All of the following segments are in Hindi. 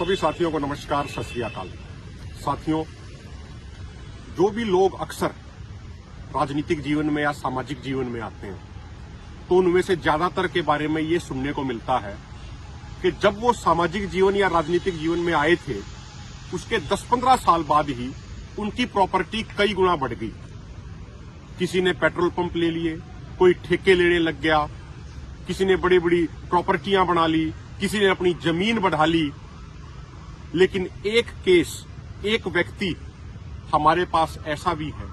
सभी साथियों को नमस्कार, सत श्री अकाल। साथियों, जो भी लोग अक्सर राजनीतिक जीवन में या सामाजिक जीवन में आते हैं तो उनमें से ज्यादातर के बारे में ये सुनने को मिलता है कि जब वो सामाजिक जीवन या राजनीतिक जीवन में आए थे उसके 10-15 साल बाद ही उनकी प्रॉपर्टी कई गुना बढ़ गई। किसी ने पेट्रोल पंप ले लिए, कोई ठेके लेने लग गया, किसी ने बड़ी बड़ी प्रॉपर्टियां बना ली, किसी ने अपनी जमीन बढ़ा ली। लेकिन एक केस, एक व्यक्ति हमारे पास ऐसा भी है,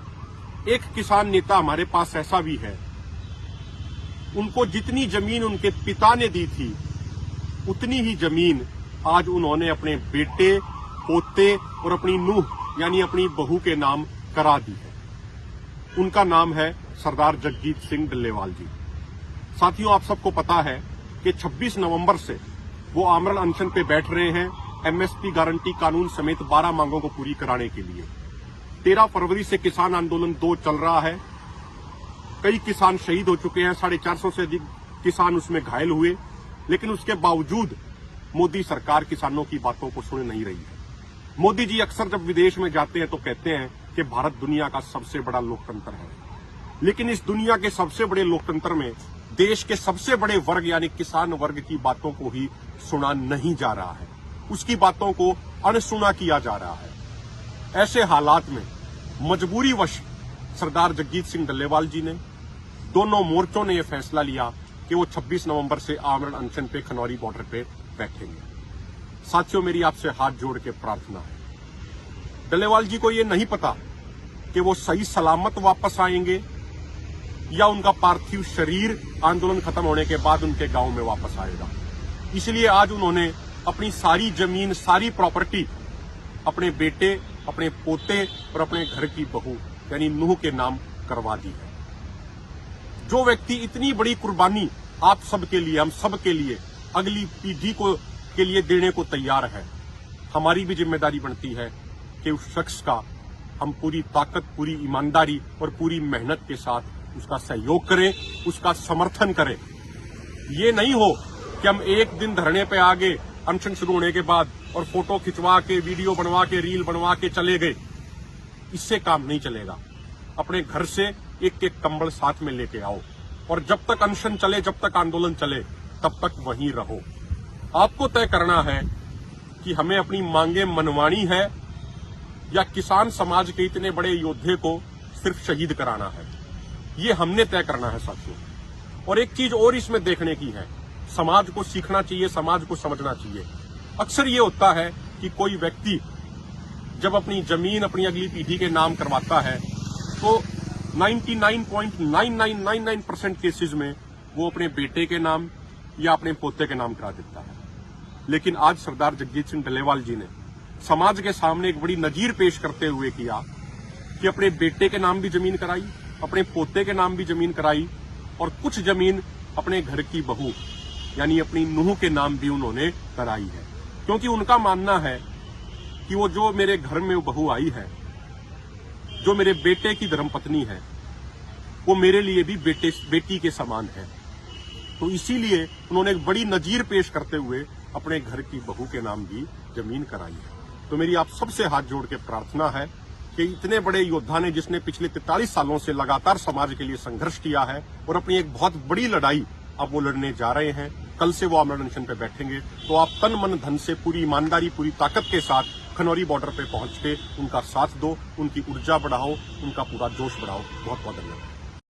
एक किसान नेता हमारे पास ऐसा भी है, उनको जितनी जमीन उनके पिता ने दी थी उतनी ही जमीन आज उन्होंने अपने बेटे, पोते और अपनी नूह यानी अपनी बहू के नाम करा दी है। उनका नाम है सरदार जगजीत सिंह डल्लेवाल जी। साथियों, आप सबको पता है कि 26 नवंबर से वो आमरण अनशन पे बैठ रहे हैं एमएसपी गारंटी कानून समेत 12 मांगों को पूरी कराने के लिए। 13 फरवरी से किसान आंदोलन 2 चल रहा है। कई किसान शहीद हो चुके हैं, 450 से अधिक किसान उसमें घायल हुए, लेकिन उसके बावजूद मोदी सरकार किसानों की बातों को सुन नहीं रही है। मोदी जी अक्सर जब विदेश में जाते हैं तो कहते हैं कि भारत दुनिया का सबसे बड़ा लोकतंत्र है, लेकिन इस दुनिया के सबसे बड़े लोकतंत्र में देश के सबसे बड़े वर्ग यानी किसान वर्ग की बातों को ही सुना नहीं जा रहा है, उसकी बातों को अनसुना किया जा रहा है। ऐसे हालात में मजबूरीवश सरदार जगजीत सिंह डल्लेवाल जी ने, दोनों मोर्चों ने यह फैसला लिया कि वो 26 नवंबर से आमरण अनशन पे खनौरी बॉर्डर पे बैठेंगे। साथियों, मेरी आपसे हाथ जोड़ के प्रार्थना है, डल्लेवाल जी को यह नहीं पता कि वो सही सलामत वापस आएंगे या उनका पार्थिव शरीर आंदोलन खत्म होने के बाद उनके गांव में वापस आएगा। इसलिए आज उन्होंने अपनी सारी जमीन, सारी प्रॉपर्टी अपने बेटे, अपने पोते और अपने घर की बहू यानी नूह के नाम करवा दी है। जो व्यक्ति इतनी बड़ी कुर्बानी आप सबके लिए, हम सब के लिए, अगली पीढ़ी के लिए देने को तैयार है, हमारी भी जिम्मेदारी बनती है कि उस शख्स का हम पूरी ताकत, पूरी ईमानदारी और पूरी मेहनत के साथ उसका सहयोग करें, उसका समर्थन करें। ये नहीं हो कि हम एक दिन धरने पे आ गए अनशन शुरू होने के बाद और फोटो खिंचवा के, वीडियो बनवा के, रील बनवा के चले गए। इससे काम नहीं चलेगा। अपने घर से एक एक कंबल साथ में लेके आओ और जब तक अनशन चले, जब तक आंदोलन चले, तब तक वहीं रहो। आपको तय करना है कि हमें अपनी मांगे मनवानी है या किसान समाज के इतने बड़े योद्धे को सिर्फ शहीद कराना है। ये हमने तय करना है साथियों। और एक चीज और इसमें देखने की है, समाज को सीखना चाहिए, समाज को समझना चाहिए। अक्सर ये होता है कि कोई व्यक्ति जब अपनी जमीन अपनी अगली पीढ़ी के नाम करवाता है तो 99.9999% केसेस में वो अपने बेटे के नाम या अपने पोते के नाम करा देता है। लेकिन आज सरदार जगजीत सिंह डल्लेवाल जी ने समाज के सामने एक बड़ी नजीर पेश करते हुए किया कि अपने बेटे के नाम भी जमीन कराई, अपने पोते के नाम भी जमीन कराई और कुछ जमीन अपने घर की बहू यानी अपनी नूह के नाम भी उन्होंने कराई है। क्योंकि उनका मानना है कि वो जो मेरे घर में बहू आई है, जो मेरे बेटे की धर्मपत्नी है, वो मेरे लिए भी बेटी के समान है। तो इसीलिए उन्होंने एक बड़ी नजीर पेश करते हुए अपने घर की बहू के नाम भी जमीन कराई है। तो मेरी आप सबसे हाथ जोड़ के प्रार्थना है कि इतने बड़े योद्धा ने, जिसने पिछले 43 सालों से लगातार समाज के लिए संघर्ष किया है और अपनी एक बहुत बड़ी लड़ाई अब वो लड़ने जा रहे हैं, कल से वो आमरण अनशन पे बैठेंगे, तो आप तन मन धन से, पूरी ईमानदारी, पूरी ताकत के साथ खनौरी बॉर्डर पे पहुंच के उनका साथ दो, उनकी ऊर्जा बढ़ाओ, उनका पूरा जोश बढ़ाओ। बहुत बहुत धन्यवाद।